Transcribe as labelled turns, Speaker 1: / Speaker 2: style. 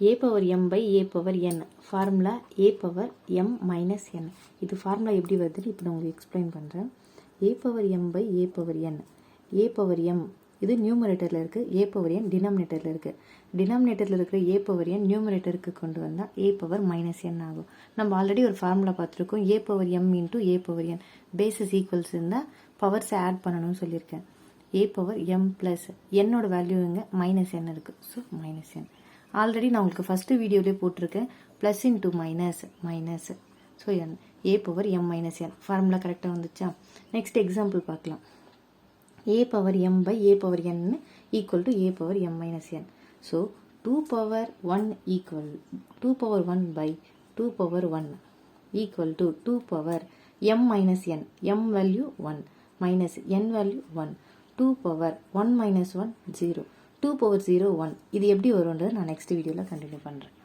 Speaker 1: a power m by a power n formula a power m minus n. இது formula எப்படி வருதுன்னு இப்போ நான் உங்களுக்கு எக்ஸ்பிளைன் பண்ணுறேன். a power m by a power n. a power m இது நியூமரேட்டரில் இருக்குது, a பவர் n டினாமினேட்டரில் இருக்குது. டினாமினேட்டரில் இருக்கிற a பவர் n நியூமரேட்டருக்கு கொண்டு வந்தால் a பவர் மைனஸ் n ஆகும். நம்ம ஆல்ரெடி ஒரு ஃபார்முலா பார்த்துருக்கோம், a power m into a power n பேசஸ் ஈக்குவல்ஸ் இருந்தால் பவர்ஸை ஆட் பண்ணணும்னு சொல்லியிருக்கேன். a பவர் m ப்ளஸ் என்னோட வேல்யூ இங்கே மைனஸ் n இருக்குது, ஸோ மைனஸ் n. ஆல்ரெடி நான் உங்களுக்கு ஃபஸ்ட்டு வீடியோலேயே போட்டிருக்கேன், plus into minus so n a power m minus n formula கரெக்டாக வந்துச்சா? நெக்ஸ்ட் எக்ஸாம்பிள் பார்க்கலாம். a power m by a power n equal to a power m minus n. So 2 power 1 equal 2 power 1 by 2 power 1 equal to 2 power m minus n. m value 1 minus n value 1. 2 power 1 minus 1 0. 2 power 0 1. இது எப்படி வரும்ன்றது நான் next வீடியோவில் continue பண்ணுறேன்.